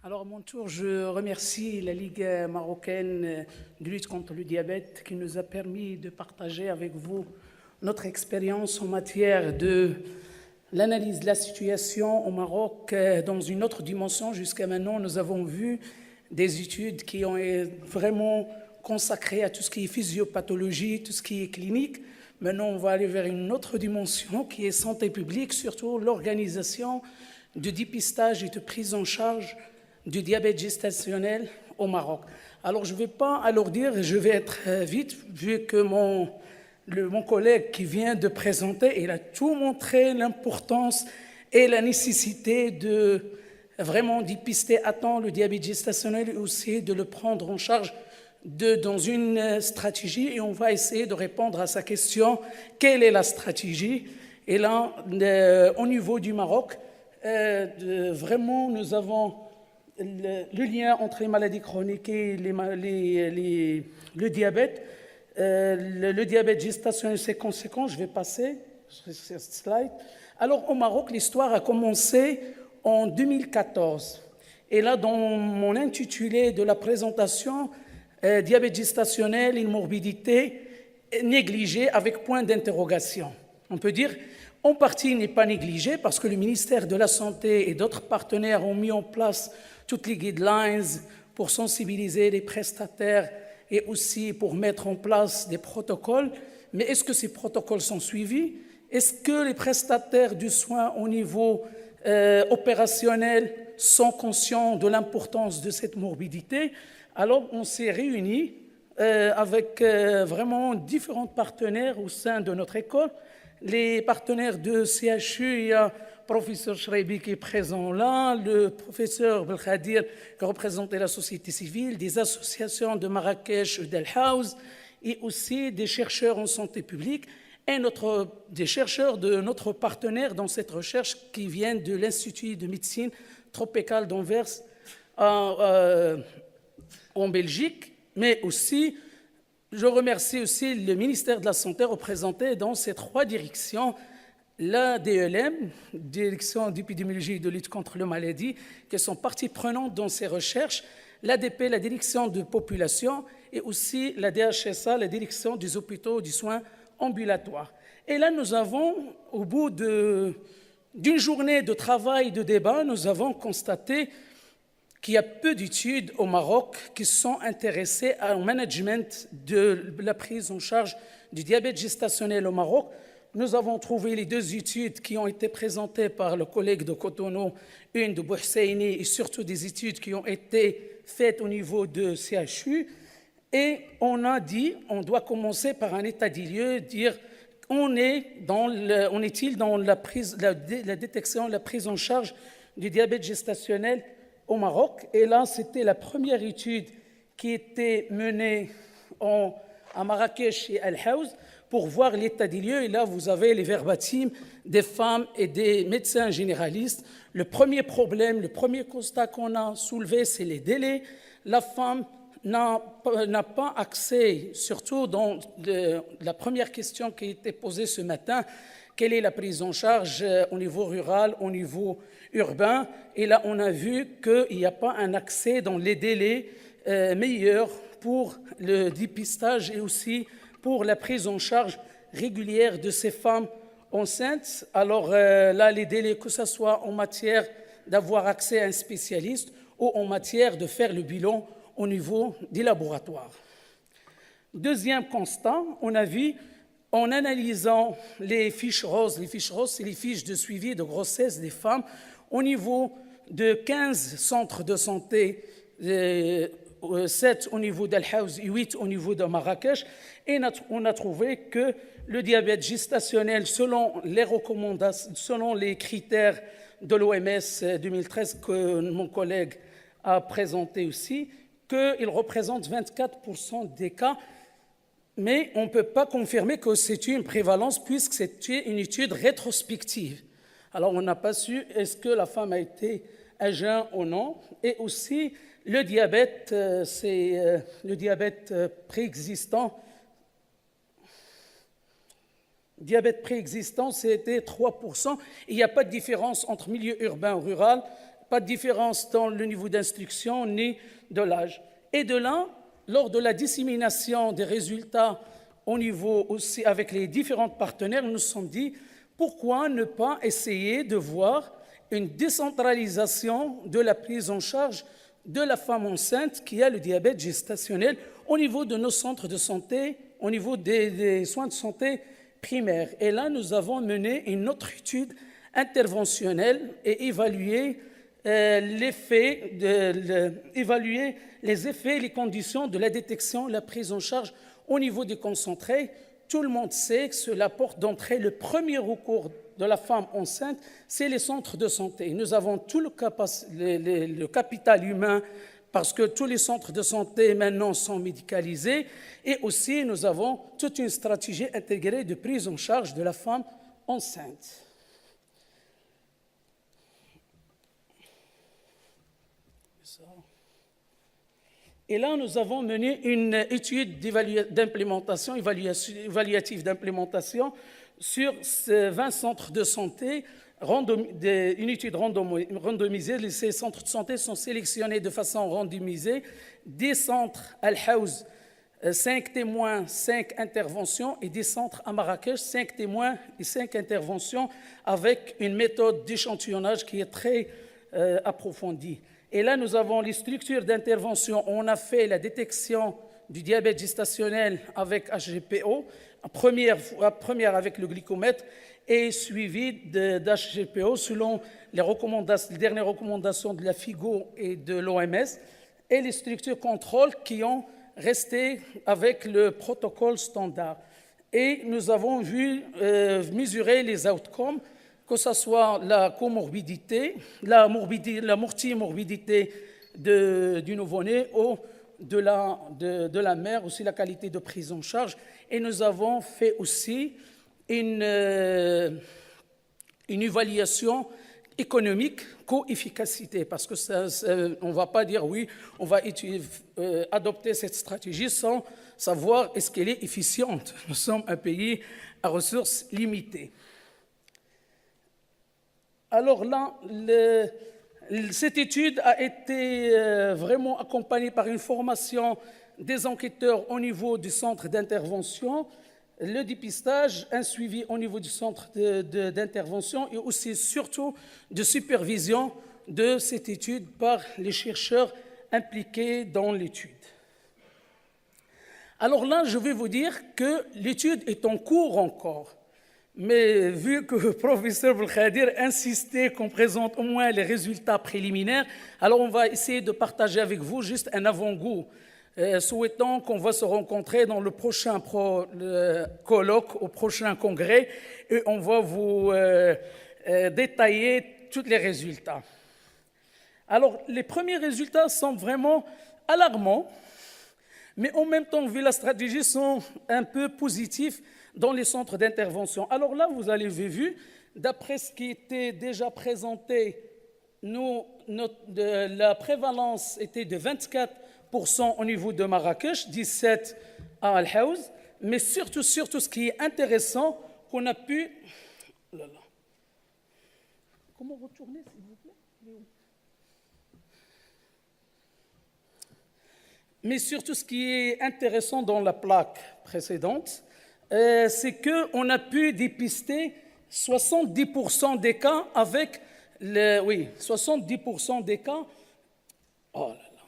Alors, à mon tour, je remercie la Ligue marocaine de lutte contre le diabète qui nous a permis de partager avec vous notre expérience en matière de l'analyse de la situation au Maroc dans une autre dimension. Jusqu'à maintenant, nous avons vu des études qui ont été vraiment consacrées à tout ce qui est physiopathologie, tout ce qui est clinique. Maintenant, on va aller vers une autre dimension qui est santé publique, surtout l'organisation de dépistage et de prise en charge du diabète gestationnel au Maroc. Alors, je ne vais pas alourdir, je vais être vite, vu que mon collègue qui vient de présenter, il a tout montré l'importance et la nécessité de vraiment dépister à temps le diabète gestationnel et aussi de le prendre en charge dans une stratégie. Et on va essayer de répondre à sa question, quelle est la stratégie? Et là, au niveau du Maroc, vraiment, nous avons le lien entre les maladies chroniques et le diabète. Le diabète gestationnel, ses conséquences, je vais passer sur ce slide. Alors, au Maroc, l'histoire a commencé en 2014. Et là, dans mon intitulé de la présentation, diabète gestationnel, une morbidité négligée avec point d'interrogation. On peut dire, en partie, il n'est pas négligé parce que le ministère de la Santé et d'autres partenaires ont mis en place toutes les guidelines pour sensibiliser les prestataires et aussi pour mettre en place des protocoles. Mais est-ce que ces protocoles sont suivis? Est-ce que les prestataires du soin au niveau opérationnel sont conscients de l'importance de cette morbidité? Alors, on s'est réunis avec vraiment différents partenaires au sein de notre école. Les partenaires de CHU, il y a le professeur Chreibi qui est présent là, le professeur Belkhadir qui représentait la société civile, des associations de Marrakech et d'El Haouz, et aussi des chercheurs en santé publique et des chercheurs de notre partenaire dans cette recherche qui viennent de l'Institut de médecine tropicale d'Anvers en Belgique, mais aussi, je remercie aussi le ministère de la Santé représenté dans ces trois directions, la DELM, Direction d'épidémiologie et de lutte contre les maladies, qui sont parties prenantes dans ces recherches, l'ADP, la Direction de population, et aussi la DHSA, la Direction des hôpitaux du soin ambulatoire. Et là, nous avons, au bout d'une journée de travail et de débat, nous avons constaté qu'il y a peu d'études au Maroc qui sont intéressées au management de la prise en charge du diabète gestationnel au Maroc. Nous avons trouvé les deux études qui ont été présentées par le collègue de Cotonou, une de Bouhseini et surtout des études qui ont été faites au niveau de CHU. Et on a dit, on doit commencer par un état des lieux, dire on est-il dans la détection, la prise en charge du diabète gestationnel au Maroc. Et là, c'était la première étude qui était menée à Marrakech et Al Haouz pour voir l'état des lieux. Et là, vous avez les verbatim des femmes et des médecins généralistes. Le premier problème, le premier constat qu'on a soulevé, c'est les délais. La femme n'a pas accès, surtout dans la première question qui a été posée ce matin, quelle est la prise en charge au niveau rural, au niveau urbain? Et là, on a vu qu'il n'y a pas un accès dans les délais meilleurs pour le dépistage et aussi pour la prise en charge régulière de ces femmes enceintes. Alors là, les délais, que ce soit en matière d'avoir accès à un spécialiste ou en matière de faire le bilan au niveau des laboratoires. Deuxième constat, on a vu en analysant les fiches roses, c'est les fiches de suivi de grossesse des femmes au niveau de 15 centres de santé, 7 au niveau d'Al Haouz et 8 au niveau de Marrakech, et on a trouvé que le diabète gestationnel, selon les recommandations, selon les critères de l'OMS 2013 que mon collègue a présenté aussi, qu'il représente 24% des cas, mais on ne peut pas confirmer que c'est une prévalence puisque c'est une étude rétrospective. Alors, on n'a pas su est-ce que la femme a été à jeun ou non. Et aussi, le diabète, c'est le diabète préexistant. Diabète préexistant, c'était 3%. Il n'y a pas de différence entre milieu urbain et rural pas de différence dans le niveau d'instruction ni de l'âge. Et de là, lors de la dissémination des résultats au niveau aussi avec les différents partenaires, nous nous sommes dit pourquoi ne pas essayer de voir une décentralisation de la prise en charge de la femme enceinte qui a le diabète gestationnel au niveau de nos centres de santé, au niveau des soins de santé primaires. Et là, nous avons mené une autre étude interventionnelle et évalué évaluer les effets et les conditions de la détection et la prise en charge au niveau des concentrés. Tout le monde sait que la porte d'entrée, le premier recours de la femme enceinte, c'est les centres de santé. Nous avons tout le capital humain parce que tous les centres de santé maintenant sont médicalisés et aussi nous avons toute une stratégie intégrée de prise en charge de la femme enceinte. Et là, nous avons mené une étude d'implémentation, évaluative d'implémentation sur 20 centres de santé, une étude randomisée. Ces centres de santé sont sélectionnés de façon randomisée. 10 centres Al-Haouz, 5 témoins, 5 interventions, et 10 centres à Marrakech, 5 témoins et 5 interventions, avec une méthode d'échantillonnage qui est très approfondie. Et là, nous avons les structures d'intervention. On a fait la détection du diabète gestationnel avec HGPO, première avec le glycomètre, et suivi d'HGPO selon les dernières recommandations de la FIGO et de l'OMS, et les structures contrôle qui ont resté avec le protocole standard. Et nous avons vu mesurer les outcomes, que ce soit la comorbidité, la multimorbidité du nouveau-né ou de la mère, aussi la qualité de prise en charge. Et nous avons fait aussi une évaluation économique, co-efficacité, parce que on ne va pas dire oui, on va adopter cette stratégie sans savoir est-ce qu'elle est efficiente. Nous sommes un pays à ressources limitées. Alors là, cette étude a été vraiment accompagnée par une formation des enquêteurs au niveau du centre d'intervention, le dépistage, un suivi au niveau du centre d'intervention et aussi surtout de supervision de cette étude par les chercheurs impliqués dans l'étude. Alors là, je vais vous dire que l'étude est en cours encore. Mais vu que le professeur Belkhadir insistait qu'on présente au moins les résultats préliminaires, alors on va essayer de partager avec vous juste un avant-goût, souhaitant qu'on va se rencontrer dans le prochain colloque, au prochain congrès, et on va vous détailler tous les résultats. Alors, les premiers résultats sont vraiment alarmants, mais en même temps, vu la stratégie, sont un peu positifs dans les centres d'intervention. Alors là, vous avez vu, d'après ce qui était déjà présenté, la prévalence était de 24% au niveau de Marrakech, 17% à Al-Haouz, mais surtout ce qui est intéressant, qu'on a pu... Oh là là. Comment retourner, s'il vous plaît? Mais surtout ce qui est intéressant dans la plaque précédente, c'est qu'on a pu dépister 70% des cas avec 70% des cas. Oh là là.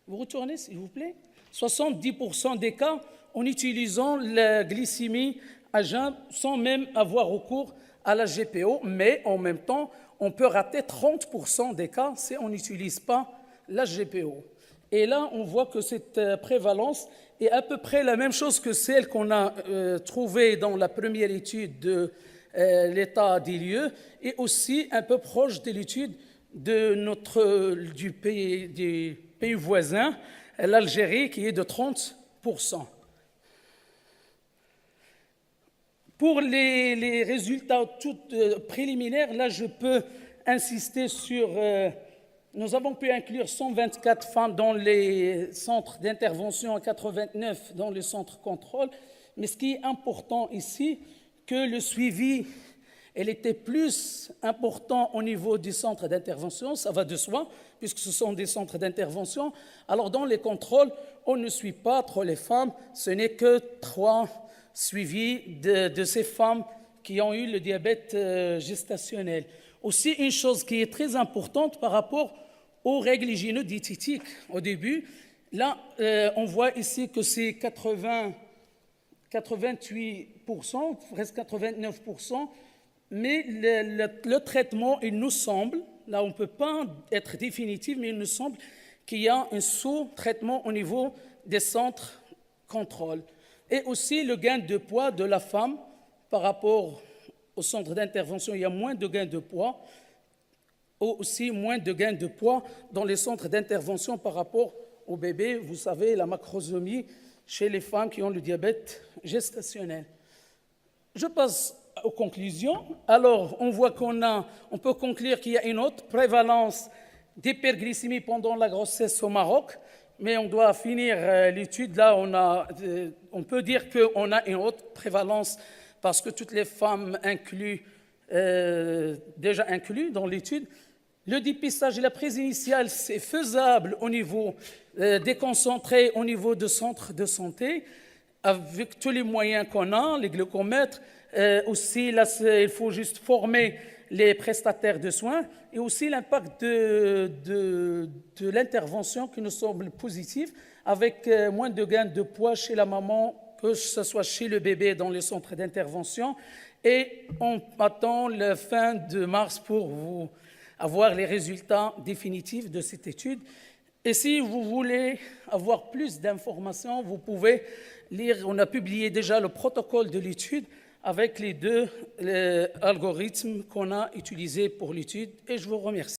Vous retournez, s'il vous plaît. 70% des cas en utilisant la glycémie à jeun sans même avoir recours à la GPO, mais en même temps, on peut rater 30% des cas si on n'utilise pas la GPO. Et là, on voit que cette prévalence est à peu près la même chose que celle qu'on a trouvée dans la première étude de l'état des lieux et aussi un peu proche de l'étude du pays voisin, l'Algérie, qui est de 30%. Pour les résultats préliminaires, là, je peux insister sur... Nous avons pu inclure 124 femmes dans les centres d'intervention et 89 dans les centres contrôle. Mais ce qui est important ici, que le suivi elle était plus importante au niveau du centre d'intervention, ça va de soi, puisque ce sont des centres d'intervention. Alors dans les contrôles, on ne suit pas trop les femmes, ce n'est que 3 suivis de ces femmes qui ont eu le diabète gestationnel. Aussi, une chose qui est très importante par rapport aux règles hygiéno-diététiques au début, là, on voit ici que c'est 88%, presque 89%, mais le traitement, il nous semble, là on ne peut pas être définitif, mais il nous semble qu'il y a un sous-traitement au niveau des centres contrôle. Et aussi le gain de poids de la femme par rapport au centre d'intervention, il y a moins de gains de poids, aussi moins de gains de poids dans les centres d'intervention par rapport au bébé. Vous savez, la macrosomie chez les femmes qui ont le diabète gestationnel. Je passe aux conclusions. Alors, on voit on peut conclure qu'il y a une haute prévalence d'hyperglycémie pendant la grossesse au Maroc, mais on doit finir l'étude. Là, on peut dire qu'on a une haute prévalence parce que toutes les femmes déjà incluses dans l'étude. Le dépistage et la prise initiale, c'est faisable au niveau déconcentré, au niveau de centres de santé, avec tous les moyens qu'on a, les glucomètres. Aussi, là, il faut juste former les prestataires de soins et aussi l'impact de l'intervention qui nous semble positif, avec moins de gains de poids chez la maman, que ce soit chez le bébé dans les centres d'intervention. Et on attend la fin de mars pour vous avoir les résultats définitifs de cette étude. Et si vous voulez avoir plus d'informations, vous pouvez lire, on a publié déjà le protocole de l'étude avec les 2 algorithmes qu'on a utilisés pour l'étude, et je vous remercie.